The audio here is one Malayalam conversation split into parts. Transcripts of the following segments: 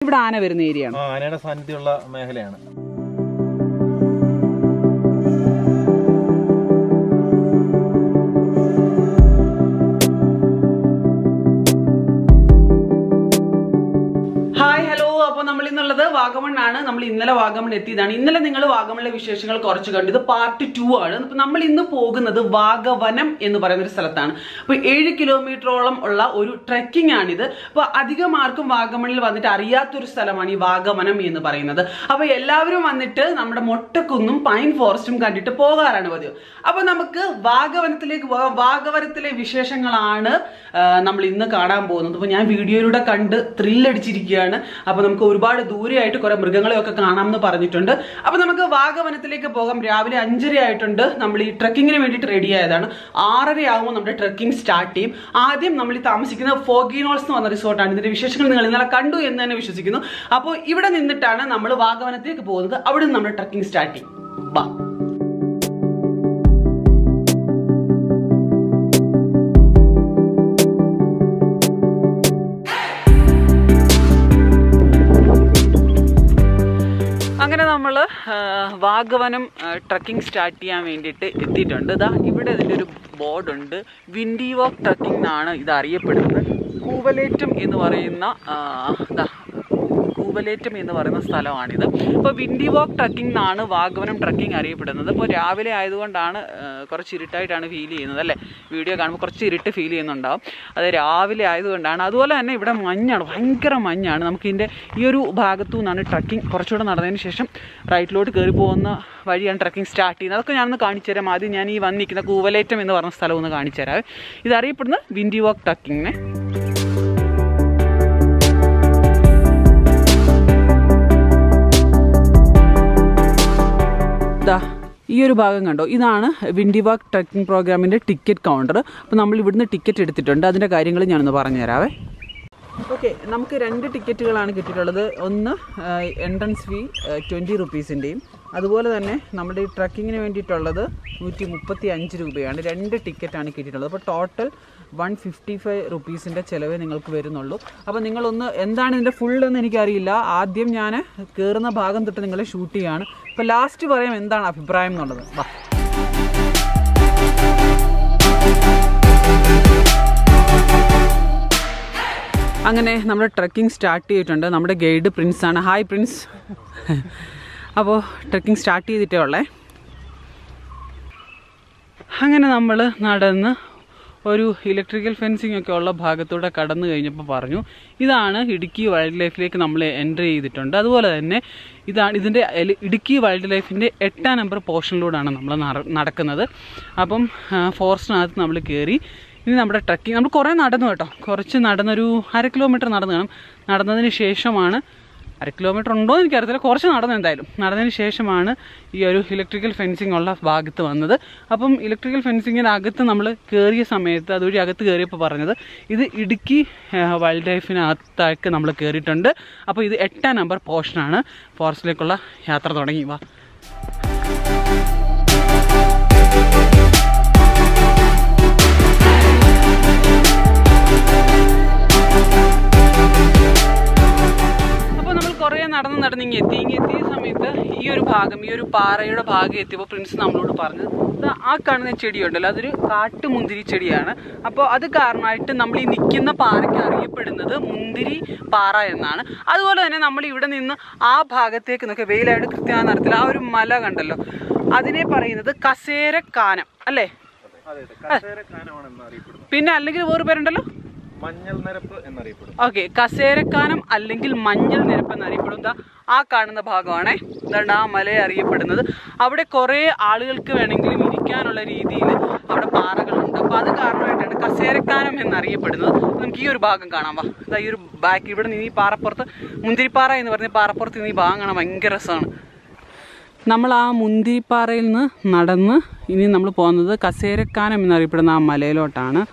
ഇവിടെ ആന വരുന്ന ഏരിയയാണ്. ആനയുടെ സാന്നിധ്യമുള്ള മേഖലയാണ്. Hi hello. അപ്പോൾ നമ്മൾ ഇന്നുള്ളത് വാഗമണ്ണാണ്. നമ്മൾ ഇന്നലെ വാഗമൺ എത്തിയതാണ്. ഇന്നലെ നിങ്ങൾ വാഗമണിലെ വിശേഷങ്ങൾ കുറച്ച് കണ്ടു. ഇത് പാർട്ട് 2 ആണ്. അപ്പോൾ നമ്മൾ ഇന്ന് പോകുന്നത് വാഗവനം എന്ന് പറയുന്ന ഒരു സ്ഥലത്താണ്. അപ്പോൾ 7 കിലോമീറ്ററോളം ഉള്ള ഒരു ട്രെക്കിംഗ് ആണിത്. അപ്പോൾ അധികം ആർക്കും വാഗമണിൽ വന്നിട്ട് അറിയാത്തൊരു സ്ഥലമാണ് ഈ വാഗവനം എന്ന് പറയുന്നത്. അപ്പോൾ എല്ലാവരും വന്നിട്ട് നമ്മുടെ മൊട്ടക്കുന്നും പൈൻ ഫോറസ്റ്റും കണ്ടിട്ട് പോകാറാണ് പതിവ്. അപ്പോൾ നമുക്ക് വാഗവനത്തിലേക്ക് പോകാം. വാഗവനത്തിലെ വിശേഷങ്ങളാണ് നമ്മൾ ഇന്ന് കാണാൻ പോകുന്നത്. അപ്പോൾ ഞാൻ വീഡിയോയിലൂടെ കണ്ട് ത്രില്ലടിച്ചിരിക്കുകയാണ്. അപ്പൊ നമുക്ക് ഒരുപാട് ദൂരെയായിട്ട് കുറെ മൃഗങ്ങളെയൊക്കെ കാണാമെന്ന് പറഞ്ഞിട്ടുണ്ട്. അപ്പൊ നമുക്ക് വാഗവനത്തിലേക്ക് പോകാം. രാവിലെ 5:30 ആയിട്ടുണ്ട്. നമ്മൾ ഈ ട്രക്കിങ്ങിന് വേണ്ടിയിട്ട് റെഡി ആയതാണ്. 6:30 ആകുമ്പോൾ നമ്മുടെ ട്രക്കിംഗ് സ്റ്റാർട്ട് ചെയ്യും. ആദ്യം നമ്മൾ ഈ താമസിക്കുന്ന ഫോഗി നോൾസ് എന്ന് പറഞ്ഞ റിസോർട്ടാണ്. ഇതിന്റെ വിശേഷങ്ങൾ നിങ്ങൾ ഇന്നലെ കണ്ടു എന്ന് തന്നെ വിശ്വസിക്കുന്നു. അപ്പോൾ ഇവിടെ നിന്നിട്ടാണ് നമ്മൾ വാഗവനത്തിലേക്ക് പോകുന്നത്. അവിടെ നിന്ന് നമ്മുടെ ട്രക്കിംഗ് സ്റ്റാർട്ട് ചെയ്യും. ബാ. അങ്ങനെ നമ്മൾ വാഗവനം ട്രക്കിംഗ് സ്റ്റാർട്ട് ചെയ്യാൻ വേണ്ടിയിട്ട് എത്തിയിട്ടുണ്ട്. ഇതാ ഇവിടെ ഇതിൻ്റെ ഒരു ബോർഡുണ്ട്. വിൻഡി വാക്ക് ട്രക്കിംഗ് എന്നാണ് ഇത് അറിയപ്പെടുന്നത്. കൂവലേറ്റം എന്ന് പറയുന്ന സ്ഥലമാണിത്. അപ്പോൾ വിൻഡി വാക്ക് ട്രക്കിംഗ് എന്നാണ് വാഗവനം ട്രക്കിംഗ് അറിയപ്പെടുന്നത്. ഇപ്പോൾ രാവിലെ ആയതുകൊണ്ടാണ് കുറച്ച് ഇരുട്ടായിട്ടാണ് ഫീൽ ചെയ്യുന്നത് അല്ലേ? വീഡിയോ കാണുമ്പോൾ കുറച്ച് ഇരുട്ട് ഫീൽ ചെയ്യുന്നുണ്ടാവും. അത് രാവിലെ ആയതുകൊണ്ടാണ്. അതുപോലെ തന്നെ ഇവിടെ മഞ്ഞാണ്, ഭയങ്കര മഞ്ഞാണ്. നമുക്കിതിൻ്റെ ഈ ഒരു ഭാഗത്തു നിന്നാണ് ട്രക്കിംഗ് കുറച്ചുകൂടെ നടന്നതിന് ശേഷം റൈറ്റിലോട്ട് കയറി പോകുന്ന വഴിയാണ് ട്രക്കിംഗ് സ്റ്റാർട്ട് ചെയ്യുന്നത്. അതൊക്കെ ഞാനൊന്ന് കാണിച്ചു തരാം. ആദ്യം ഞാൻ ഈ വന്നിരിക്കുന്ന കൂവലേറ്റം എന്ന് പറഞ്ഞ സ്ഥലം ഒന്ന് കാണിച്ചു തരാം. ഇത് അറിയപ്പെടുന്ന വിൻഡി വാക്ക് ട്രക്കിങ്ങിനെ. ഈ ഒരു ഭാഗം കണ്ടോ, ഇതാണ് വിൻഡി വാക്ക് ട്രക്കിംഗ് പ്രോഗ്രാമിൻ്റെ ടിക്കറ്റ് കൗണ്ടർ. അപ്പോൾ നമ്മൾ ഇവിടുന്ന് ടിക്കറ്റ് എടുത്തിട്ടുണ്ട്. അതിൻ്റെ കാര്യങ്ങൾ ഞാനൊന്ന് പറഞ്ഞുതരാവേ. ഓക്കെ, നമുക്ക് 2 ടിക്കറ്റുകളാണ് കിട്ടിയിട്ടുള്ളത്. ഒന്ന് എൻട്രൻസ് ഫീ 20 റുപ്പീസിൻ്റെയും അതുപോലെ തന്നെ നമ്മുടെ ഈ ട്രക്കിങ്ങിന് വേണ്ടിയിട്ടുള്ളത് 135 രൂപയാണ്. 2 ടിക്കറ്റാണ് കിട്ടിയിട്ടുള്ളത്. അപ്പോൾ ടോട്ടൽ 155 റുപ്പീസിൻ്റെ ചിലവേ നിങ്ങൾക്ക് വരുന്നുള്ളൂ. അപ്പോൾ നിങ്ങളൊന്ന് എന്താണ് ഇതിൻ്റെ ഫുള്ളെന്ന് എനിക്കറിയില്ല. ആദ്യം ഞാൻ കയറുന്ന ഭാഗം തൊട്ട് നിങ്ങളെ ഷൂട്ട് ചെയ്യുകയാണ്. ഇപ്പോൾ ലാസ്റ്റ് പറയാം എന്താണ് അഭിപ്രായം എന്നുള്ളത്. വാ. അങ്ങനെ നമ്മുടെ ട്രക്കിംഗ് സ്റ്റാർട്ട് ചെയ്തിട്ടുണ്ട്. നമ്മുടെ ഗൈഡ് പ്രിൻസാണ്. Hi Prince. അപ്പോൾ ട്രക്കിംഗ് സ്റ്റാർട്ട് ചെയ്തിട്ടേ ഉള്ളേ. അങ്ങനെ നമ്മൾ നടന്ന് ഒരു ഇലക്ട്രിക്കൽ ഫെൻസിങ് ഒക്കെ ഉള്ള ഭാഗത്തൂടെ കടന്നു കഴിഞ്ഞപ്പോൾ പറഞ്ഞു ഇതാണ് ഇടുക്കി വൈൽഡ് ലൈഫിലേക്ക് നമ്മൾ എൻ്റർ ചെയ്തിട്ടുണ്ട്. അതുപോലെ തന്നെ ഇതിൻ്റെ ഇടുക്കി വൈൽഡ് ലൈഫിൻ്റെ 8ാം നമ്പർ പോർഷനിലൂടെയാണ് നമ്മൾ നടക്കുന്നത്. അപ്പം ഫോറസ്റ്റിനകത്ത് നമ്മൾ കയറി. ഇനി നമ്മുടെ ട്രക്കിംഗ് നമ്മൾ കുറേ നടന്നു കേട്ടോ. കുറച്ച് നടന്നൊരു 1/2 കിലോമീറ്റർ നടന്നു കാണും. നടന്നതിന് ശേഷമാണ് 1/2 കിലോമീറ്റർ ഉണ്ടോ എന്ന് എനിക്കറിയത്തില്ല. കുറച്ച് നടന്നു എന്തായാലും. നടന്നതിന് ശേഷമാണ് ഈ ഒരു ഇലക്ട്രിക്കൽ ഫെൻസിങ് ഉള്ള ഭാഗത്ത് വന്നത്. അപ്പം ഇലക്ട്രിക്കൽ ഫെൻസിങ്ങിൻ്റെ അകത്ത് നമ്മൾ കയറിയ സമയത്ത് അതുവഴി അകത്ത് കയറിയപ്പോൾ പറഞ്ഞത് ഇത് ഇടുക്കി വൈൽഡ് ലൈഫിനകത്തേക്ക് നമ്മൾ കയറിയിട്ടുണ്ട്. അപ്പോൾ ഇത് 8ാം നമ്പർ പോർഷനാണ്. ഫോറസ്റ്റിലേക്കുള്ള യാത്ര തുടങ്ങി. വാ. കുറേ നടന്നിങ്ങി എത്തിയ സമയത്ത് ഈ ഒരു പാറയുടെ ഭാഗം എത്തിയപ്പോൾ പ്രിൻസ് നമ്മളോട് പറഞ്ഞത് ആ കാണുന്ന ചെടിയുണ്ടല്ലോ, അതൊരു കാട്ടുമുന്തിരി ചെടിയാണ്. അപ്പോൾ അത് കാരണമായിട്ട് നമ്മൾ ഈ നിൽക്കുന്ന പാറയ്ക്ക് അറിയപ്പെടുന്നത് മുന്തിരി പാറ എന്നാണ്. അതുപോലെ തന്നെ നമ്മൾ ഇവിടെ നിന്ന് ആ ഭാഗത്തേക്ക് നോക്കുക, വെയിലായിട്ട് കൃത്യമായ നടത്തില്ല. ആ ഒരു മല കണ്ടല്ലോ, അതിനെ പറയുന്നത് കസേരക്കാനം അല്ലേ? പിന്നെ അല്ലെങ്കിൽ വേറെ പേരുണ്ടല്ലോ, മഞ്ഞൾ നിരപ്പ് എന്നറിയപ്പെടും. ഓക്കെ, കസേരക്കാനം അല്ലെങ്കിൽ മഞ്ഞൾ നിരപ്പ് എന്നറിയപ്പെടും. ആ കാണുന്ന ഭാഗമാണ് ഇതാണ് ആ മല അറിയപ്പെടുന്നത്. അവിടെ കുറേ ആളുകൾക്ക് വേണമെങ്കിലും ഇരിക്കാനുള്ള രീതിയിൽ അവിടെ പാറകളുണ്ട്. അപ്പോൾ അത് കാരണമായിട്ടാണ് കസേരക്കാനം എന്നറിയപ്പെടുന്നത്. നമുക്ക് ഈ ഒരു ഭാഗം കാണാം. വാ. ഈ ഒരു ബാക്ക് ഇവിടെ നിന്ന് ഈ പാറപ്പുറത്ത് മുന്തിരിപ്പാറ എന്ന് പറഞ്ഞ പാറപ്പുറത്ത് നിന്ന് ഈ ഭാഗം കാണാൻ ഭയങ്കര രസമാണ്. നമ്മൾ ആ മുന്തിരിപ്പാറയിൽ നിന്ന് നടന്ന് ഇനി നമ്മൾ പോകുന്നത് കസേരക്കാനം എന്നറിയപ്പെടുന്ന ആ മലയിലോട്ടാണ്.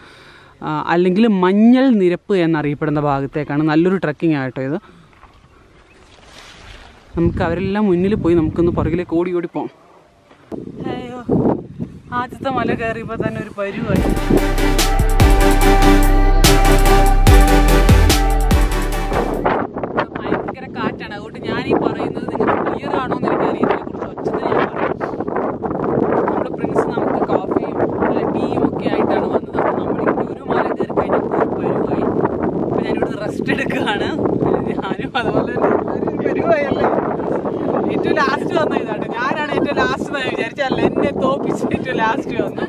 അല്ലെങ്കിൽ മഞ്ഞൾ നിരപ്പ് എന്നറിയപ്പെടുന്ന ഭാഗത്തേക്കാണ്. നല്ലൊരു ട്രക്കിംഗ് ആയിട്ടോ ഇത്. നമുക്ക് അവരെല്ലാം മുന്നിൽ പോയി നമുക്കൊന്ന് പുറകിലേക്ക് ഓടി പോകാം. അയ്യോ, ആദ്യത്തെ മല കയറിയപ്പോൾ തന്നെ ഒരു പരുവായി. ഭയങ്കര കാറ്റാണ്. അതുകൊണ്ട് ഞാൻ ഈ പറയുന്നത് നിങ്ങൾക്ക് ക്ലിയർ ആണോ എന്ന് എനിക്കറിയില്ല. കുറച്ച് ഒച്ചത്തിൽ ഞാൻ പറയാം. നമ്മുടെ പ്രിൻസ് നമുക്ക് കോഫിയും ടീയും ഒക്കെ ആയിട്ടാണ് വന്നത്. അപ്പോൾ നമ്മളിവിടെ ഒരു മല കയറി കഴിഞ്ഞപ്പോൾ വരുവായി. അപ്പോൾ ഞാനിവിടെ റെസ്റ്റ് എടുക്കുകയാണ്. ഞാനും അതുപോലെ വരുവായല്ലേ. ഏറ്റവും ലാസ്റ്റ് വന്ന ഇതാട്ടോ. ഞാനാണ് ഏറ്റവും ലാസ്റ്റ് എന്ന് വിചാരിച്ചല്ല, എന്നെ തോപ്പിച്ച് ഏറ്റവും ലാസ്റ്റ് വന്നു.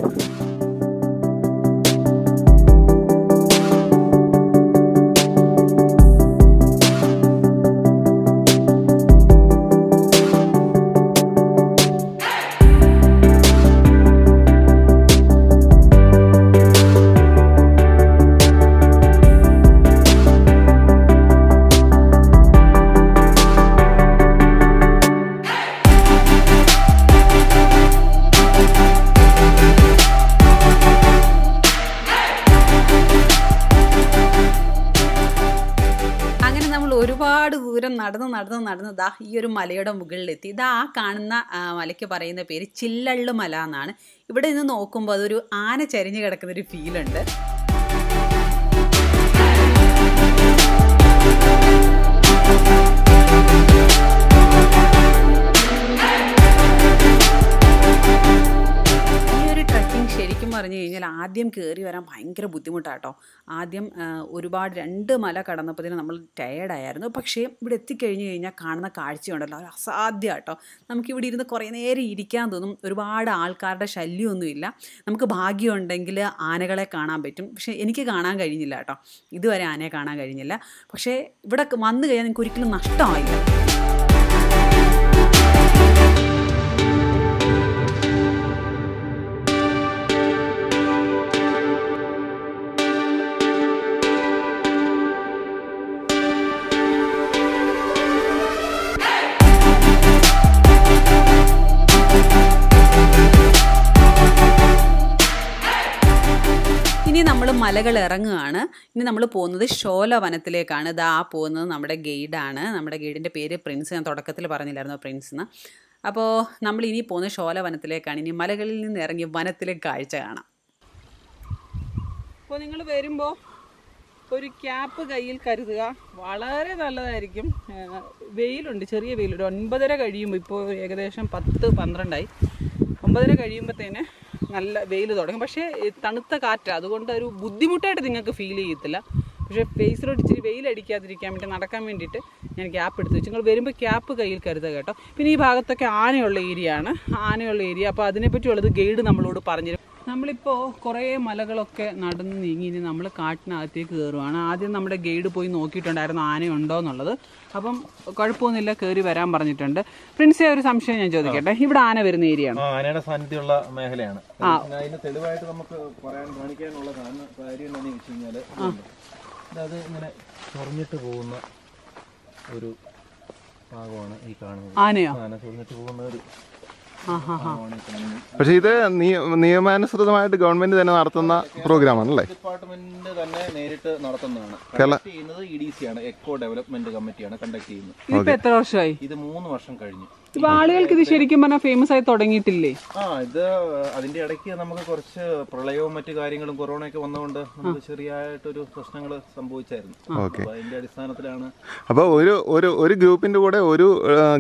ഒരുപാട് ദൂരം നടന്ന് ദാ ഈ ഒരു മലയുടെ മുകളിലെത്തി. ഇതാ ആ കാണുന്ന മലയ്ക്ക് പറയുന്ന പേര് ചില്ലള്ളു മല എന്നാണ്. ഇവിടെ നിന്ന് നോക്കുമ്പോൾ അതൊരു ആന ചരിഞ്ഞ് കിടക്കുന്നൊരു ഫീലുണ്ട്. ശരിക്കും പറഞ്ഞു കഴിഞ്ഞാൽ ആദ്യം കയറി വരാൻ ഭയങ്കര ബുദ്ധിമുട്ടാട്ടോ. ആദ്യം ഒരുപാട് 2 മല കടന്നപ്പോഴത്തേനും നമ്മൾ ടയേർഡായിരുന്നു. പക്ഷേ ഇവിടെ എത്തിക്കഴിഞ്ഞ് കഴിഞ്ഞാൽ കാണുന്ന കാഴ്ചയുണ്ടല്ലോ, ഒരു അസാധ്യം കേട്ടോ. നമുക്കിവിടെ ഇരുന്ന് കുറേ നേരം ഇരിക്കാൻ തോന്നും. ഒരുപാട് ആൾക്കാരുടെ ശല്യമൊന്നുമില്ല. നമുക്ക് ഭാഗ്യമുണ്ടെങ്കിൽ ആനകളെ കാണാൻ പറ്റും. പക്ഷേ എനിക്ക് കാണാൻ കഴിഞ്ഞില്ല കേട്ടോ. ഇതുവരെ ആനയെ കാണാൻ കഴിഞ്ഞില്ല. പക്ഷേ ഇവിടെ വന്നു കഴിഞ്ഞാൽ നിങ്ങൾക്ക് ഒരിക്കലും നഷ്ടമായില്ല. ഇനി നമ്മൾ മലകൾ ഇറങ്ങുകയാണ്. ഇനി നമ്മൾ പോകുന്നത് ശോലവനത്തിലേക്കാണ്. ഇതാ പോകുന്നത് നമ്മുടെ ഗൈഡാണ്. നമ്മുടെ ഗൈഡിൻ്റെ പേര് പ്രിൻസ്. ഞാൻ തുടക്കത്തിൽ പറഞ്ഞില്ലായിരുന്നു പ്രിൻസ് എന്ന്. അപ്പോൾ നമ്മൾ ഇനി പോകുന്നത് ശോലവനത്തിലേക്കാണ്. ഇനി മലകളിൽ നിന്ന് ഇറങ്ങി വനത്തിലെ കാഴ്ച കാണാം. അപ്പോൾ നിങ്ങൾ വരുമ്പോൾ ഒരു ക്യാപ്പ് കയ്യിൽ കരുതുക, വളരെ നല്ലതായിരിക്കും. വെയിലുണ്ട്, ചെറിയ വെയിലുണ്ട്. 9:30 കഴിയുമ്പോൾ, ഇപ്പോൾ ഏകദേശം 10-12 9:30 കഴിയുമ്പോഴത്തേന് നല്ല വെയിൽ തുടങ്ങും. പക്ഷേ തണുത്ത കാറ്റ്, അതുകൊണ്ട് ഒരു ബുദ്ധിമുട്ടായിട്ട് നിങ്ങൾക്ക് ഫീൽ ചെയ്യത്തില്ല. പക്ഷേ ഫേസിലോട്ട് ഇച്ചിരി വെയിലടിക്കാതിരിക്കാൻ വേണ്ടി നടക്കാൻ വേണ്ടിയിട്ട് ഞാൻ ക്യാപ്പ് എടുത്ത് വെച്ചു. നിങ്ങൾ വരുമ്പോൾ ക്യാപ്പ് കയ്യിൽ കരുതുക കേട്ടോ. പിന്നെ ഈ ഭാഗത്തൊക്കെ ആനയുള്ള ഏരിയ ആണ്, ആനയുള്ള ഏരിയ. അപ്പോൾ അതിനെപ്പറ്റിയുള്ളത് ഗൈഡ് നമ്മളോട് പറഞ്ഞുതരും. നമ്മളിപ്പോൾ കുറേ മലകളൊക്കെ നടന്ന് നീങ്ങി ഇനി നമ്മൾ കാട്ടിനകത്തേക്ക് കയറുവാണ്. ആദ്യം നമ്മുടെ ഗൈഡ് പോയി നോക്കിയിട്ടുണ്ടായിരുന്നു ആനയുണ്ടോ എന്നുള്ളത്. അപ്പം കുഴപ്പമൊന്നുമില്ല, കയറി വരാൻ പറഞ്ഞിട്ടുണ്ട്. പ്രിൻസെ, ഒരു സംശയം ഞാൻ ചോദിക്കട്ടെ, ഇവിടെ ആന വരുന്ന ഏരിയ ആണ്? ആനയുടെ സാന്നിധ്യമുള്ള മേഖലയാണ്. അതിന് തെളിവായിട്ട് നമുക്ക് കാണിക്കാനുള്ള കാര്യം എന്താണെന്ന് വെച്ച് കഴിഞ്ഞാൽ, അത് ഇങ്ങനെ ചൊറിഞ്ഞിട്ട് പോകുന്ന ഒരു ഭാഗമാണ് ഈ കാണുന്നത്. ആനയോ? ആന ചൊറിഞ്ഞിട്ട് പോകുന്ന ഒരു. പക്ഷെ ഇത് നിയമാനുസൃതമായിട്ട് ഗവൺമെന്റ് തന്നെ നടത്തുന്ന പ്രോഗ്രാം ആണല്ലേ? ഡിപ്പാർട്ട്മെന്റ് തന്നെ നേരിട്ട് നടത്തുന്നതാണ്. ചെയ്യുന്നത് EDC ആണ്, എക്കോ ഡെവലപ്മെന്റ് കമ്മിറ്റിയാണ് കണ്ടക്ട് ചെയ്യുന്നത്. ഇതിപ്പോ എത്ര വർഷമായി? ഇത് 3 വർഷം കഴിഞ്ഞു. ഇപ്പൊ ആളുകൾക്ക് ഇത് ശരിക്കും പറഞ്ഞാൽ ഫേമസ് ആയി തുടങ്ങിയിട്ടില്ലേ? ഇത് അതിന്റെ ഇടയ്ക്ക് നമുക്ക് കുറച്ച് പ്രളയവും മറ്റു കാര്യങ്ങളും കൊറോണയൊക്കെ വന്നതുകൊണ്ട് നമുക്ക് ചെറിയായിട്ടൊരു പ്രശ്നങ്ങൾ സംഭവിച്ചായിരുന്നു. അതിന്റെ അടിസ്ഥാനത്തിലാണ്. അപ്പൊ ഒരു ഗ്രൂപ്പിന്റെ കൂടെ ഒരു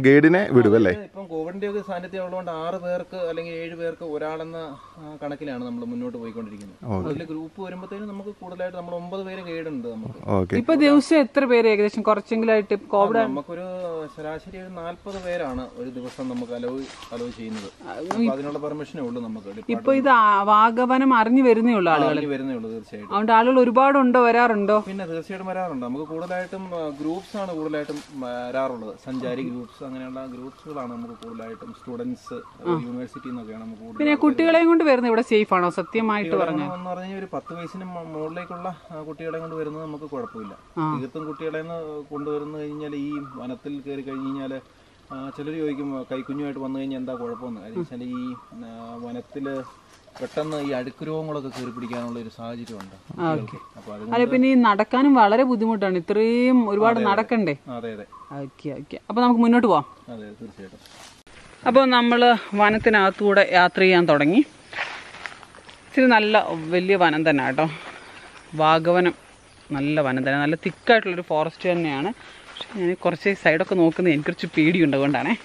ഗൈഡിനെ വിടുവല്ലേ? ഇപ്പം കോവിഡിന്റെ ഒക്കെ സാന്നിധ്യം ഉള്ളതുകൊണ്ട് 6 പേർക്ക് അല്ലെങ്കിൽ 7 പേർക്ക് ഒരാളെന്ന കണക്കിലാണ് നമ്മൾ മുന്നോട്ട് പോയിക്കൊണ്ടിരിക്കുന്നത്. അതിൽ ഗ്രൂപ്പ് വരുമ്പോഴത്തേനും നമുക്ക് കൂടുതലായിട്ട് നമ്മൾ 9 പേര് ഗൈഡ് ഉണ്ട് നമുക്ക്. ഇപ്പൊ ദിവസം എത്ര പേര് ഏകദേശം കുറച്ചെങ്കിലായിട്ട്? കോവിഡ് നമുക്കൊരു ശരാശരി 40 പേരാണ് ഒരു ദിവസം നമുക്ക് അലോ ചെയ്യുന്നത്. അതിനുള്ള പെർമിഷനേ ഉള്ളൂ നമുക്ക്. ഇപ്പൊ ഇത് വാഗവനം അറിഞ്ഞു വരുന്നേ ഉള്ളൂ, ആളുകൾ വരുന്നേ ഉള്ളൂ തീർച്ചയായിട്ടും. അതുകൊണ്ട് ആളുകൾ ഒരുപാടുണ്ടോ, വരാറുണ്ടോ? പിന്നെ തീർച്ചയായിട്ടും വരാറുണ്ട്. നമുക്ക് കൂടുതലായിട്ടും ഗ്രൂപ്പ്സ് ആണ് കൂടുതലായിട്ടും വരാറുള്ളത്. സഞ്ചാരി ഗ്രൂപ്പ്സ്, അങ്ങനെയുള്ള ഗ്രൂപ്പ്സുകളാണ് നമുക്ക് കൂടുതലായിട്ടും. സ്റ്റുഡൻസ്, യൂണിവേഴ്സിറ്റി എന്നൊക്കെയാണ് നമുക്ക്. പിന്നെ കുട്ടികളെയും കൊണ്ട് വരുന്നത് ഇവിടെ സേഫ് ആണോ? സത്യമായിട്ട് പറഞ്ഞു പറഞ്ഞാൽ ഒരു 10 വയസ്സിന് മുകളിലേക്കുള്ള കുട്ടികളെ കൊണ്ട് വരുന്നത് നമുക്ക് കുഴപ്പമില്ല. തീർത്തും കുട്ടികളെ കൊണ്ടുവരുന്നു കഴിഞ്ഞാൽ ഈ വനത്തിൽ കയറി കഴിഞ്ഞ് കഴിഞ്ഞാല് ചിലർ ചോദിക്കും കൈക്കുഞ്ഞുമായിട്ട് വന്നു കഴിഞ്ഞാൽ എന്താ കുഴപ്പമെന്ന്. കാര്യം വെച്ചാൽ ഈ വനത്തില് പെട്ടെന്ന് ഈ അടുക്ക് രോഗങ്ങളൊക്കെ കയറി പിടിക്കാനുള്ള ഒരു സാഹചര്യമുണ്ട്. അതെ, പിന്നെ ഈ നടക്കാനും വളരെ ബുദ്ധിമുട്ടാണ്. ഇത്രയും ഒരുപാട് നടക്കണ്ടേ? അതെ അതെ. ഓക്കെ. അപ്പൊ നമുക്ക് മുന്നോട്ട് പോവാം. അതെ, തീർച്ചയായിട്ടും. അപ്പോൾ നമ്മൾ വനത്തിനകത്തൂടെ യാത്ര ചെയ്യാൻ തുടങ്ങി. ഇച്ചിരി നല്ല വലിയ വനം തന്നെ കേട്ടോ. വാഗവനം നല്ല വനം തന്നെ, നല്ല തിക്കായിട്ടുള്ളൊരു ഫോറസ്റ്റ് തന്നെയാണ്. ഞാൻ കുറച്ച് സൈഡൊക്കെ നോക്കുന്നത് എനിക്ക് കുറച്ച് പേടിയുണ്ട്, അതുകൊണ്ടാണേ.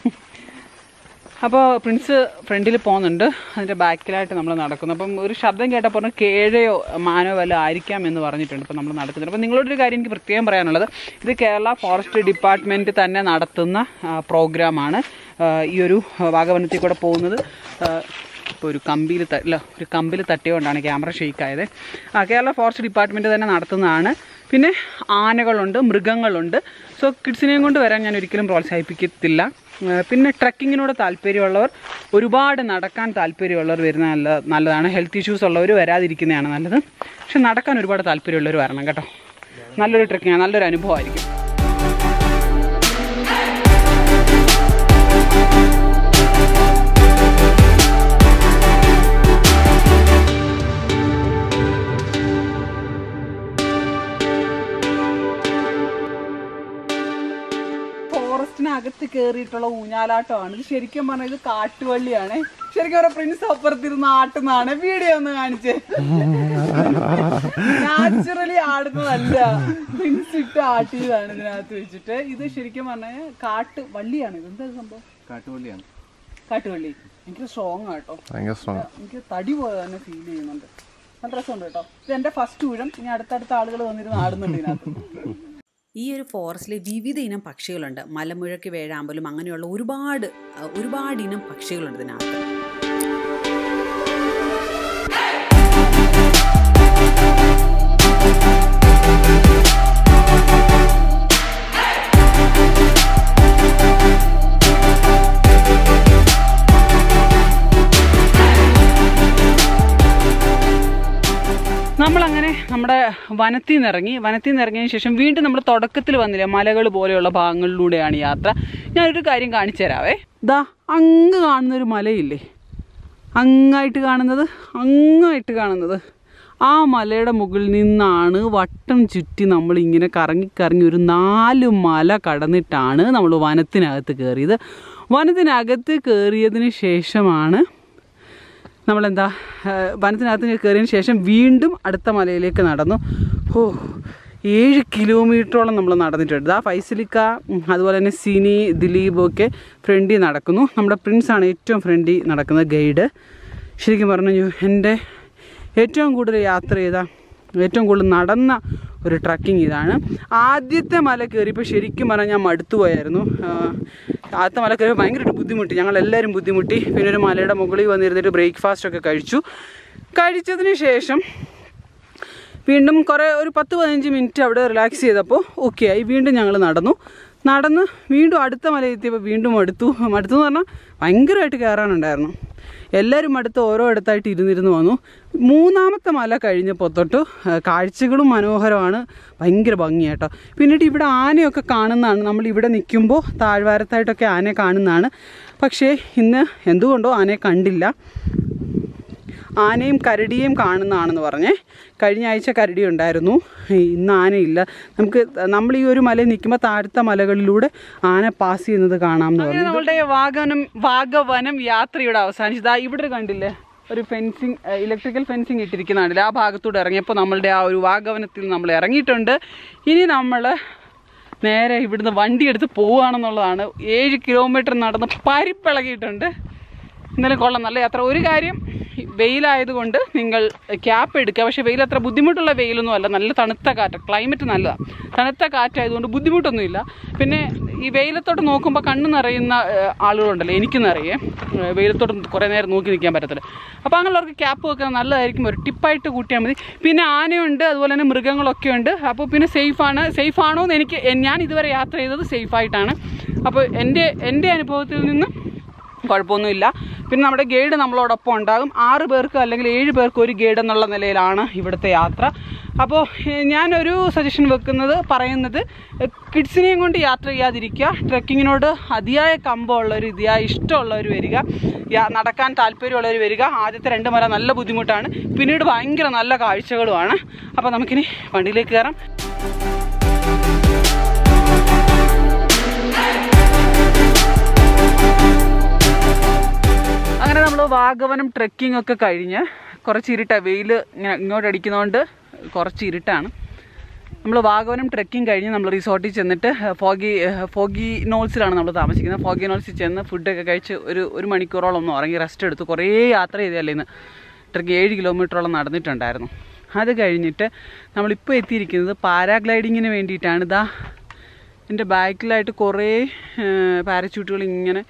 അപ്പോൾ പ്രിൻസ് ഫ്രണ്ടിൽ പോകുന്നുണ്ട്, അതിൻ്റെ ബാക്കിലായിട്ട് നമ്മൾ നടക്കുന്നു. അപ്പം ഒരു ശബ്ദം കേട്ടപ്പോൾ പറഞ്ഞു കേഴയോ മാനോ വല്ല ആയിരിക്കാം എന്ന് പറഞ്ഞിട്ടുണ്ട്. അപ്പോൾ നമ്മൾ നടക്കുന്നുണ്ട്. അപ്പോൾ നിങ്ങളോടൊരു കാര്യം എനിക്ക് പ്രത്യേകം പറയാനുള്ളത്, ഇത് കേരള ഫോറസ്റ്റ് ഡിപ്പാർട്ട്മെൻറ്റ് തന്നെ നടത്തുന്ന പ്രോഗ്രാമാണ്. ഈ ഒരു വാഗവനത്തിൽ കൂടെ പോകുന്നത് ഇപ്പോൾ ഒരു കമ്പിൽ തട്ടിയോണ്ടാണ് ക്യാമറ ഷെയ്ക്കായത്. കേരള ഫോറസ്റ്റ് ഡിപ്പാർട്ട്മെൻറ്റ് തന്നെ നടത്തുന്നതാണ്. പിന്നെ ആനകളുണ്ട്, മൃഗങ്ങളുണ്ട്. സോ കിഡ്സിനെയും കൊണ്ട് വരാൻ ഞാൻ ഒരിക്കലും പ്രോത്സാഹിപ്പിക്കത്തില്ല. പിന്നെ ട്രക്കിങ്ങിനോട് താല്പര്യമുള്ളവർ, ഒരുപാട് നടക്കാൻ താല്പര്യമുള്ളവർ വരുന്ന നല്ലതാണ്. ഹെൽത്ത് ഇഷ്യൂസ് ഉള്ളവർ വരാതിരിക്കുന്നതാണ് നല്ലത്. പക്ഷെ നടക്കാൻ ഒരുപാട് താല്പര്യമുള്ളവർ വരണം കേട്ടോ. നല്ലൊരു ട്രക്കിങ്ങാണ്, നല്ലൊരു അനുഭവമായിരിക്കും. ഫോറസ്റ്റിനകത്ത് കയറിയിട്ടുള്ള ഊഞ്ഞാലാട്ടമാണ് ഇത്. ശരിക്കും പറഞ്ഞാൽ ഇത് കാട്ടുവള്ളിയാണ്. ശരിക്കും പറഞ്ഞ പ്രിൻസ് അപ്പുറത്തിരുന്ന് ആട്ടുന്നതാണ്. വീഡിയോ ഒന്ന് കാണിച്ചേ. നാച്ചുറലി ആടുന്നതല്ല, പ്രിൻസ് ഇട്ട് ആട്ടിയതാണ് ഇതിനകത്ത് വെച്ചിട്ട്. ഇത് ശരിക്കും പറഞ്ഞാൽ കാട്ടുവള്ളിയാണ്. ഇത് എന്താ സംഭവം? കാട്ടുവള്ളിയാണ്. കാട്ടുവള്ളി എനിക്ക് സ്ട്രോങ് ആട്ടോ, എനിക്ക് തടി പോലെ തന്നെ ഫീൽ ചെയ്യുന്നുണ്ട്. നല്ല രസമുണ്ട് കേട്ടോ. ഇത് എന്റെ ഫസ്റ്റ് ഊഴം. ഇനി അടുത്തടുത്ത ആളുകൾ വന്നിരുന്ന് ആടുന്നുണ്ട് ഇതിനകത്ത്. ഈ ഒരു ഫോറസ്റ്റിൽ വിവിധ ഇനം പക്ഷികളുണ്ട്. മലമുഴക്കി വേഴാമ്പലും അങ്ങനെയുള്ള ഒരുപാട് ഇനം പക്ഷികളുണ്ട് ഇതിനകത്ത്. നമ്മളങ്ങനെ നമ്മുടെ വനത്തിൽ നിന്ന് ഇറങ്ങിയതിന് ശേഷം വീണ്ടും നമ്മൾ തുടക്കത്തിൽ വന്നില്ലേ, മലകൾ പോലെയുള്ള ഭാഗങ്ങളിലൂടെയാണ് യാത്ര. ഞാനൊരു കാര്യം കാണിച്ചു തരാവേ. ദാ അങ്ങ് കാണുന്നൊരു മലയില്ലേ, അങ്ങായിട്ട് കാണുന്നത് ആ മലയുടെ മുകളിൽ നിന്നാണ് വട്ടം ചുറ്റി നമ്മളിങ്ങനെ കറങ്ങി ഒരു 4 മല കടന്നിട്ടാണ് നമ്മൾ വനത്തിനകത്ത് കയറിയത്. വനത്തിനകത്ത് കയറിയതിന് ശേഷമാണ് നമ്മളെന്താ വനത്തിനകത്ത് കയറിയതിന് ശേഷം വീണ്ടും അടുത്ത മലയിലേക്ക് നടന്നു. 7 കിലോമീറ്ററോളം നമ്മൾ നടന്നിട്ടുണ്ട്. ആ ഫൈസലിക്ക, അതുപോലെ തന്നെ സിനി, ദിലീപൊക്കെ ഫ്രണ്ടിൽ നടക്കുന്നു. നമ്മുടെ പ്രിൻസാണ് ഏറ്റവും ഫ്രണ്ടിൽ നടക്കുന്ന ഗൈഡ്. ശരിക്കും പറഞ്ഞു എൻ്റെ ഏറ്റവും കൂടുതൽ യാത്ര ചെയ്ത, ഏറ്റവും കൂടുതൽ നടന്ന ഒരു ട്രക്കിംഗ് ഇതാണ്. ആദ്യത്തെ മല കയറിയപ്പോൾ ശരിക്കും പറഞ്ഞാൽ ഞാൻ മടുത്തു പോയായിരുന്നു. ആദ്യത്തെ മല കയറിയപ്പോൾ ഭയങ്കരമായിട്ട് ബുദ്ധിമുട്ടി, ഞങ്ങളെല്ലാവരും ബുദ്ധിമുട്ടി. പിന്നെ ഒരു മലയുടെ മുകളിൽ വന്നിരുന്നിട്ട് ബ്രേക്ക്ഫാസ്റ്റൊക്കെ കഴിച്ചതിന് ശേഷം വീണ്ടും ഒരു 10-15 മിനിറ്റ് അവിടെ റിലാക്സ് ചെയ്തപ്പോൾ ഓക്കെ ആയി. വീണ്ടും ഞങ്ങൾ നടന്ന് വീണ്ടും അടുത്ത മല എത്തിയപ്പോൾ വീണ്ടും മടുത്തു എന്ന് പറഞ്ഞാൽ ഭയങ്കരമായിട്ട് കയറാനുണ്ടായിരുന്നു. എല്ലാവരും അടുത്ത് ഓരോ ഇടത്തായിട്ട് ഇരുന്നിരുന്ന് വന്നു. 3ാമത്തെ മല കഴിഞ്ഞപ്പോൾ തൊട്ട് കാഴ്ചകളും മനോഹരമാണ്, ഭയങ്കര ഭംഗിയാട്ടോ. പിന്നീട് ഇവിടെ ആനയൊക്കെ കാണുന്നതാണ്. നമ്മളിവിടെ നിൽക്കുമ്പോൾ താഴ്വാരത്തായിട്ടൊക്കെ ആനയെ കാണുന്നതാണ്. പക്ഷേ ഇന്ന് എന്തുകൊണ്ടോ ആനയെ കണ്ടില്ല. ആനയും കരടിയും കാണുന്നതാണെന്ന് പറഞ്ഞേ. കഴിഞ്ഞ ആഴ്ച കരടി ഉണ്ടായിരുന്നു, ഇന്ന് ആനയില്ല. നമ്മൾ ഈ ഒരു മലയിൽ നിൽക്കുമ്പോൾ താഴത്തെ മലകളിലൂടെ ആന പാസ് ചെയ്യുന്നത് കാണാമെന്ന് പറഞ്ഞു. നമ്മളുടെ വാഗവനം യാത്രയുടെ അവസാനിച്ചത് ഇവിടെ കണ്ടില്ലേ, ഒരു ഫെൻസിങ്, ഇലക്ട്രിക്കൽ ഫെൻസിങ് ഇട്ടിരിക്കുന്നതാണല്ലേ. ആ ഭാഗത്തൂടെ ഇറങ്ങിയപ്പോൾ നമ്മളുടെ ആ ഒരു വാഗവനത്തിൽ നമ്മൾ ഇറങ്ങിയിട്ടുണ്ട്. ഇനി നമ്മൾ നേരെ ഇവിടുന്ന് വണ്ടി എടുത്ത് പോവുകയാണെന്നുള്ളതാണ്. 7 കിലോമീറ്റർ നടന്ന് പരിപ്പിളകിയിട്ടുണ്ട്. ഇന്നലെ കൊള്ളാം, നല്ല യാത്ര. ഒരു കാര്യം, വെയിലായതുകൊണ്ട് നിങ്ങൾ ക്യാപ്പ് എടുക്കുക. പക്ഷേ വെയിൽ അത്ര ബുദ്ധിമുട്ടുള്ള വെയിലൊന്നും അല്ല, നല്ല തണുത്ത കാറ്റ്, ക്ലൈമറ്റ് നല്ലതാണ്. തണുത്ത കാറ്റായതുകൊണ്ട് ബുദ്ധിമുട്ടൊന്നുമില്ല. പിന്നെ ഈ വെയിലത്തോട്ട് നോക്കുമ്പോൾ കണ്ണ് നിറയുന്ന ആളുകളുണ്ടല്ലോ, എനിക്ക് നിറയെ വെയിലത്തോട്ട് കുറേ നേരം നോക്കി നിൽക്കാൻ പറ്റത്തില്ല. അപ്പോൾ അങ്ങനെയുള്ളവർക്ക് ക്യാപ്പ് വെക്കാൻ നല്ലതായിരിക്കും, ഒരു ടിപ്പായിട്ട് കൂട്ടിയാൽ മതി. പിന്നെ ആനയുണ്ട്, അതുപോലെ തന്നെ മൃഗങ്ങളൊക്കെ ഉണ്ട്. അപ്പോൾ പിന്നെ സേഫാണോ എന്ന് ഞാൻ ഇതുവരെ യാത്ര ചെയ്തത് സേഫായിട്ടാണ്. അപ്പോൾ എൻ്റെ അനുഭവത്തിൽ നിന്ന് കുഴപ്പമൊന്നുമില്ല. പിന്നെ നമ്മുടെ ഗൈഡ് നമ്മളോടൊപ്പം ഉണ്ടാകും. 6 പേർക്ക് അല്ലെങ്കിൽ 7 പേർക്ക് ഒരു ഗൈഡ് എന്നുള്ള നിലയിലാണ് ഇവിടുത്തെ യാത്ര. അപ്പോൾ ഞാനൊരു സജഷൻ പറയുന്നത് കിഡ്സിനെയും കൊണ്ട് യാത്ര ചെയ്യാതിരിക്കുക. ട്രെക്കിങ്ങിനോട് അതിയായ കമ്പമുള്ളവർ, അതിയായ ഇഷ്ടമുള്ളവർ വരിക, നടക്കാൻ താല്പര്യമുള്ളവർ വരിക. ആദ്യത്തെ 2 മല നല്ല ബുദ്ധിമുട്ടാണ്, പിന്നീട് ഭയങ്കര നല്ല കാഴ്ചകളുമാണ്. അപ്പോൾ നമുക്കിനി വണ്ടിയിലേക്ക് കയറാം. അങ്ങനെ നമ്മൾ വാഗവനം ട്രെക്കിംഗ് ഒക്കെ കഴിഞ്ഞ് കുറച്ച് വെയിൽ ഇങ്ങോട്ട് അടിക്കുന്നതുകൊണ്ട് കുറച്ച് ഇരുട്ടാണ്. നമ്മൾ വാഗവനം ട്രെക്കിംഗ് കഴിഞ്ഞ് നമ്മൾ റിസോർട്ടിൽ ചെന്നിട്ട് ഫോഗി നോൾസിലാണ് നമ്മൾ താമസിക്കുന്നത്. ഫോഗി നോൾസിൽ ചെന്ന് ഫുഡൊക്കെ കഴിച്ച് ഒരു മണിക്കൂറോളം ഒന്ന് ഉറങ്ങി റെസ്റ്റ് എടുത്തു. കുറേ യാത്ര ചെയ്തല്ലേ ഇന്ന്. ട്രെക്ക് 7 കിലോമീറ്ററോളം നടന്നിട്ടുണ്ടായിരുന്നു. അത് കഴിഞ്ഞിട്ട് നമ്മളിപ്പോൾ എത്തിയിരിക്കുന്നത് പാരാഗ്ലൈഡിങ്ങിന് വേണ്ടിയിട്ടാണ്. ഇതാ എൻ്റെ ബാക്കിലായിട്ട് കുറേ പാരച്യൂട്ടുകൾ ഇങ്ങനെ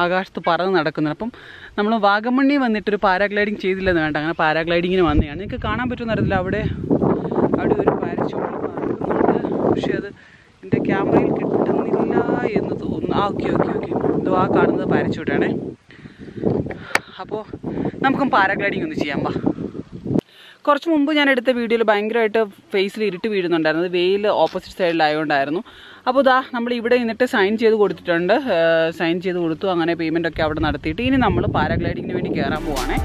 ആകാശത്ത് പറന്ന് നടക്കുന്നുണ്ട്. അപ്പം നമ്മൾ വാഗമണ്ണി വന്നിട്ടൊരു പാരാഗ്ലൈഡിങ് ചെയ്തില്ലെന്ന് വേണ്ട, അങ്ങനെ പാരാഗ്ലൈഡിങ്ങിന് വന്നതാണ്. നിങ്ങൾക്ക് കാണാൻ പറ്റുമെന്ന് അറിയില്ല, അവിടെ ഒരു പാരച്യൂട്ട് പറക്കുന്നുണ്ട്. പക്ഷേ അത് എൻ്റെ ക്യാമറയിൽ കിട്ടുന്നില്ല എന്ന് തോന്നുന്നു. ഓക്കെ ഇത് ആ കാണുന്നത് പാരച്യൂട്ടാണേ. അപ്പോൾ നമുക്കും പാരാഗ്ലൈഡിങ് ഒന്ന് ചെയ്യാം. വാ. കുറച്ച് മുമ്പ് ഞാൻ എടുത്ത വീഡിയോയിൽ ഭയങ്കരമായിട്ട് ഫേസിൽ ഇരുട്ട് വീഴുന്നുണ്ടായിരുന്നു. വെയിൽ ഓപ്പോസിറ്റ് സൈഡിലായതുകൊണ്ടായിരുന്നു. അപ്പോൾ ഇതാ നമ്മൾ ഇവിടെ നിന്നിട്ട് സൈൻ ചെയ്ത് കൊടുത്തിട്ടുണ്ട്. സൈൻ ചെയ്ത് കൊടുത്തു. അങ്ങനെ പേയ്മെൻ്റ് ഒക്കെ അവിടെ നടത്തിയിട്ട് ഇനി നമ്മൾ പാരാഗ്ലൈഡിങ്ങിന് വേണ്ടി കയറാൻ പോവാണേ.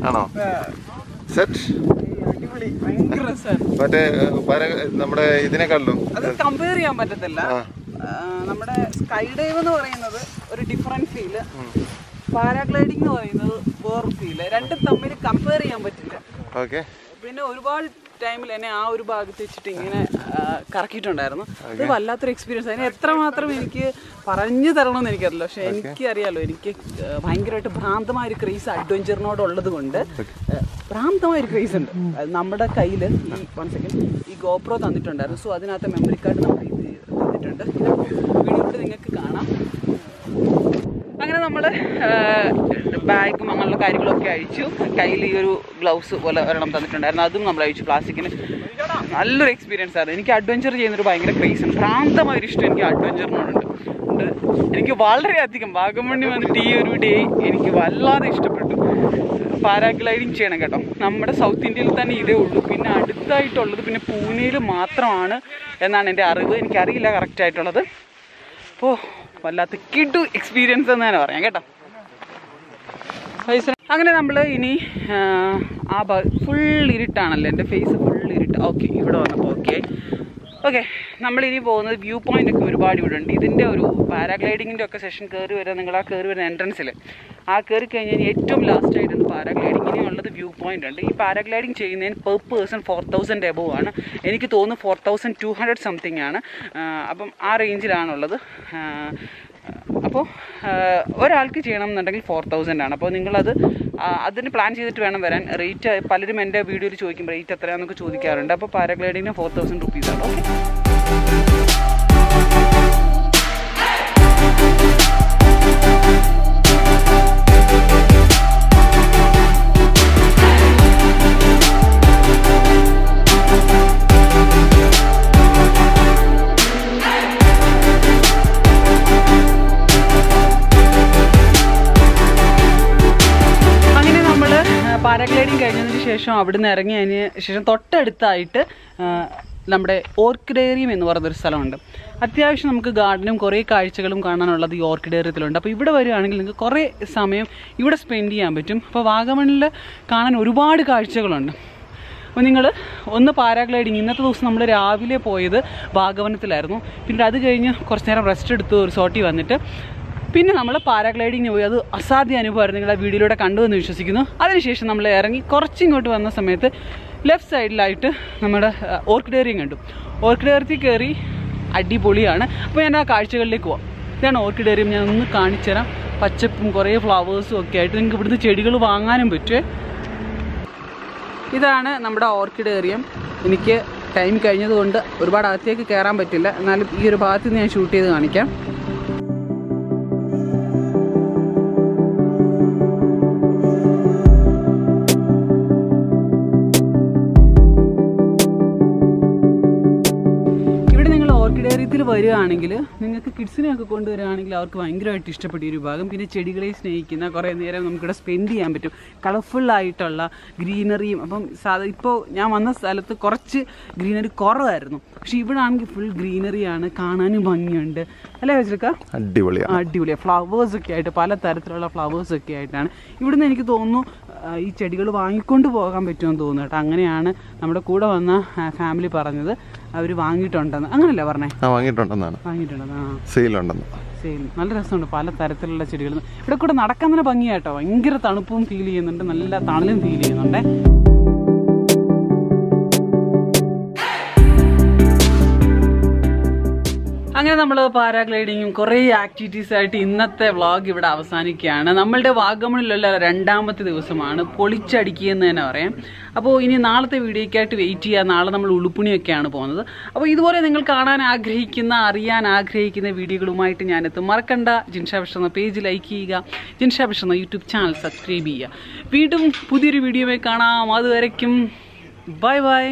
ആണോ? സെറ്റ് മറ്റേ നമ്മുടെ ഇതിനെക്കാളും അത് കമ്പയർ ചെയ്യാൻ പറ്റത്തില്ല. നമ്മുടെ സ്കൈ ഡൈവ് എന്ന് പറയുന്നത് ഒരു ഡിഫറെന്റ് ഫീല്, പാരാഗ്ലൈഡിംഗ് എന്ന് പറയുന്നത് വേറൊരു ഫീല്. രണ്ടും തമ്മിൽ കമ്പയർ ചെയ്യാൻ പറ്റില്ല. ഓക്കെ. പിന്നെ ഒരുപാട് ടൈമിൽ എന്നെ ആ ഒരു ഭാഗത്ത് വെച്ചിട്ട് ഇങ്ങനെ കറക്കിയിട്ടുണ്ടായിരുന്നു. അത് വല്ലാത്തൊരു എക്സ്പീരിയൻസ്. അതിന് എത്രമാത്രം എനിക്ക് പറഞ്ഞു തരണമെന്ന് എനിക്കറിയില്ല. പക്ഷെ എനിക്കറിയാലോ, എനിക്ക് ഭയങ്കരമായിട്ട് ഭ്രാന്തമായൊരു ക്രേസ് അഡ്വഞ്ചറിനോടുള്ളത് കൊണ്ട് ഭ്രാന്തമായൊരു ക്രേസ് ഉണ്ട്. നമ്മുടെ കയ്യിൽ ഈ ഗോപ്രോ തന്നിട്ടുണ്ടായിരുന്നു. സോ അതിനകത്ത് മെമ്മറി കാർഡ് നമ്മൾ തന്നിട്ടുണ്ട്. വീഡിയോയിൽ നിങ്ങൾക്ക് കാണാം. അങ്ങനെ നമ്മൾ ബാഗും അങ്ങനെയുള്ള കാര്യങ്ങളൊക്കെ അഴിച്ചു. കയ്യിൽ ഈ ഒരു ഗ്ലൗസ് പോലെ ഒരെണ്ണം തന്നിട്ടുണ്ടായിരുന്നു, അതും നമ്മൾ അഴിച്ചു. പ്ലാസ്റ്റിക്കിന് നല്ലൊരു എക്സ്പീരിയൻസ് ആണ്. എനിക്ക് അഡ്വഞ്ചർ ചെയ്യുന്നൊരു ഭയങ്കര ക്രേസാണ്. ഭ്രാന്തമായൊരു ഇഷ്ടം എനിക്ക് അഡ്വഞ്ചറിനോടുണ്ട്. എനിക്ക് വളരെയധികം വാഗമണ്ണി വന്നിട്ട് ഈ ഒരു ഡേ എനിക്ക് വല്ലാതെ ഇഷ്ടപ്പെട്ടു. പാരാഗ്ലൈഡിങ് ചെയ്യണം കേട്ടോ. നമ്മുടെ സൗത്ത് ഇന്ത്യയിൽ തന്നെ ഇതേ ഉള്ളൂ. പിന്നെ അടുത്തായിട്ടുള്ളത് പിന്നെ പൂനെയിൽ മാത്രമാണ് എന്നാണ് എൻ്റെ അറിവ്. എനിക്കറിയില്ല കറക്റ്റായിട്ടുള്ളത്. അപ്പോൾ വല്ലാത്ത കിടു എക്സ്പീരിയൻസ് എന്ന് തന്നെ പറയാം കേട്ടോ. അങ്ങനെ നമ്മൾ ഇനി ഫുൾ ഇരുട്ടാണല്ലോ, എൻ്റെ ഫേസ് ഫുൾ ഇരുട്ട്. ഓക്കെ, ഇവിടെ വന്നപ്പോൾ ഓക്കെ നമ്മളിനി പോകുന്നത് വ്യൂ പോയിൻ്റ് ഒക്കെ ഒരുപാട് ഇവിടെ ഉണ്ട്. ഇതിൻ്റെ ഒരു പാരാഗ്ലൈഡിങ്ങിൻ്റെ ഒക്കെ സെഷൻ കയറി വരാൻ നിങ്ങൾ ആ കയറി വരുന്ന എൻട്രൻസിൽ കയറി കഴിഞ്ഞാൽ ഏറ്റവും ലാസ്റ്റ് ആയിട്ടുണ്ട് പാരാഗ്ലൈഡിങ്ങിന് ഉള്ളത് വ്യൂ പോയിൻ്റ് ഉണ്ട്. ഈ പാരാഗ്ലൈഡിങ് ചെയ്യുന്നതിന് പെർ പേഴ്സൺ 4000 എബോവ് ആണ്. എനിക്ക് തോന്നുന്നു 4200 സംതിങ് ആണ്. അപ്പം ആ റേഞ്ചിലാണുള്ളത്. അപ്പോൾ ഒരാൾക്ക് ചെയ്യണം എന്നുണ്ടെങ്കിൽ 4000 ആണ്. അപ്പോൾ നിങ്ങളത് അതിന് പ്ലാൻ ചെയ്തിട്ട് വേണം വരാൻ. റേറ്റ് പലരും എൻ്റെ വീഡിയോയിൽ ചോദിക്കും റേറ്റ് എത്രയാണെന്നൊക്കെ ചോദിക്കാറുണ്ട്. അപ്പോൾ പാരാഗ്ലൈഡിങ്ങിന് 4000 റുപ്പീസാണ്. ഓക്കെ. പാരാഗ്ലൈഡിങ് കഴിഞ്ഞതിന് ശേഷം അവിടുന്ന് ഇറങ്ങിയതിന് ശേഷം തൊട്ടടുത്തായിട്ട് നമ്മുടെ ഓർക്കിഡേറിയം എന്ന് പറയുന്നൊരു സ്ഥലമുണ്ട്. അത്യാവശ്യം നമുക്ക് ഗാർഡനും കുറേ കാഴ്ചകളും കാണാനുള്ളത് ഈ ഓർക്കിഡേറിയത്തിലുണ്ട്. അപ്പോൾ ഇവിടെ വരികയാണെങ്കിൽ നിങ്ങൾക്ക് കുറേ സമയം ഇവിടെ സ്പെൻഡ് ചെയ്യാൻ പറ്റും. അപ്പോൾ വാഗമണിൽ കാണാൻ ഒരുപാട് കാഴ്ചകളുണ്ട്. അപ്പോൾ നിങ്ങൾ ഒന്ന് പാരാഗ്ലൈഡിങ്, ഇന്നത്തെ ദിവസം നമ്മൾ രാവിലെ പോയത് വാഗവനത്തിലായിരുന്നു. പിന്നെ അത് കഴിഞ്ഞ് കുറച്ച് നേരം റെസ്റ്റ് എടുത്തു റിസോർട്ടിൽ വന്നിട്ട് പിന്നെ നമ്മൾ പാരാഗ്ലൈഡിങ്ങിന് പോയി. അത് അസാധ്യ അനുഭവമായിരുന്നു. നിങ്ങൾ ആ വീഡിയോയിലൂടെ കണ്ടു എന്ന് വിശ്വസിക്കുന്നു. അതിനുശേഷം നമ്മൾ ഇറങ്ങി കുറച്ചിങ്ങോട്ട് വന്ന സമയത്ത് ലെഫ്റ്റ് സൈഡിലായിട്ട് നമ്മുടെ ഓർക്കിഡേറിയം കണ്ടു. ഓർക്കിഡേറിയത്തിൽ കയറി അടിപൊളിയാണ്. അപ്പോൾ ഞാൻ ആ കാഴ്ചകളിലേക്ക് പോവാം. ഇതാണ് ഓർക്കിഡേറിയം. ഞാൻ ഒന്ന് കാണിച്ചു തരാം. പച്ചപ്പും കുറേ ഫ്ലവേഴ്സും ഒക്കെ ആയിട്ട് നിങ്ങൾക്ക് ഇവിടുന്ന് ചെടികൾ വാങ്ങാനും പറ്റുമേ. ഇതാണ് നമ്മുടെ ഓർക്കിഡേറിയം. എനിക്ക് ടൈം കഴിഞ്ഞതുകൊണ്ട് ഒരുപാട് അകത്തേക്ക് കയറാൻ പറ്റില്ല. എന്നാലും ഈ ഒരു ഭാഗത്ത് നിന്ന് ഞാൻ ഷൂട്ട് ചെയ്ത് കാണിക്കാം. വരികയാണെങ്കിൽ നിങ്ങൾക്ക് കിഡ്സിനെയൊക്കെ കൊണ്ടുവരികയാണെങ്കിൽ അവർക്ക് ഭയങ്കരമായിട്ട് ഇഷ്ടപ്പെട്ട ഒരു ഭാഗം. പിന്നെ ചെടികളെ സ്നേഹിക്കുന്ന കുറേ നേരം നമുക്കിവിടെ സ്പെൻഡ് ചെയ്യാൻ പറ്റും. കളർഫുള്ളായിട്ടുള്ള ഗ്രീനറിയും. അപ്പം ഇപ്പോൾ ഞാൻ വന്ന സ്ഥലത്ത് കുറച്ച് ഗ്രീനറി കുറവായിരുന്നു, പക്ഷെ ഇവിടെ ആണെങ്കിൽ ഫുൾ ഗ്രീനറിയാണ്, കാണാനും ഭംഗിയുണ്ട് അല്ലേ വെച്ചിരിക്ക? അടിപൊളിയാണ്. ഫ്ലവേഴ്സൊക്കെ ആയിട്ട്, പല തരത്തിലുള്ള ഫ്ലവേഴ്സൊക്കെ ആയിട്ടാണ്. ഇവിടുന്ന് എനിക്ക് തോന്നുന്നു ഈ ചെടികൾ വാങ്ങിക്കൊണ്ട് പോകാൻ പറ്റുമെന്ന് തോന്നുന്നു കേട്ടോ. അങ്ങനെയാണ് നമ്മുടെ കൂടെ വന്ന ഫാമിലി പറഞ്ഞത്, അവർ വാങ്ങിയിട്ടുണ്ടെന്ന്. അങ്ങനല്ലേ പറഞ്ഞേ? വാങ്ങിയിട്ടുണ്ടെന്നാണ്. സെയിൽ നല്ല രസമുണ്ട്, പല തരത്തിലുള്ള ചെടികൾ. ഇവിടെ കൂടെ നടക്കാൻ തന്നെ ഭംഗിയാട്ടോ. ഭയങ്കര തണുപ്പും ഫീൽ ചെയ്യുന്നുണ്ട്, നല്ല തണലും ഫീൽ ചെയ്യുന്നുണ്ട്. അങ്ങനെ നമ്മൾ പാരാഗ്ലൈഡിങ്ങും കുറേ ആക്ടിവിറ്റീസായിട്ട് ഇന്നത്തെ വ്ളോഗ് ഇവിടെ അവസാനിക്കുകയാണ്. നമ്മളുടെ വാഗമണിലുള്ള 2ാമത്തെ ദിവസമാണ്. പൊളിച്ചടിക്കുകയെന്ന് തന്നെ പറയാം. അപ്പോൾ ഇനി നാളത്തെ വീഡിയോയ്ക്കായിട്ട് വെയിറ്റ് ചെയ്യുക. നാളെ നമ്മൾ ഉളുപ്പുണിയൊക്കെയാണ് പോകുന്നത്. അപ്പോൾ ഇതുപോലെ നിങ്ങൾ കാണാൻ ആഗ്രഹിക്കുന്ന, അറിയാൻ ആഗ്രഹിക്കുന്ന വീഡിയോകളുമായിട്ട് ഞാനെത്തും. മറക്കണ്ട, ജിൻഷ ബഷീർ എന്ന പേജ് ലൈക്ക് ചെയ്യുക, ജിൻഷ ബഷീർ എന്ന യൂട്യൂബ് ചാനൽ സബ്സ്ക്രൈബ് ചെയ്യുക. വീണ്ടും പുതിയൊരു വീഡിയോയിൽ കാണാം. അതുവരയ്ക്കും ബൈ ബൈ.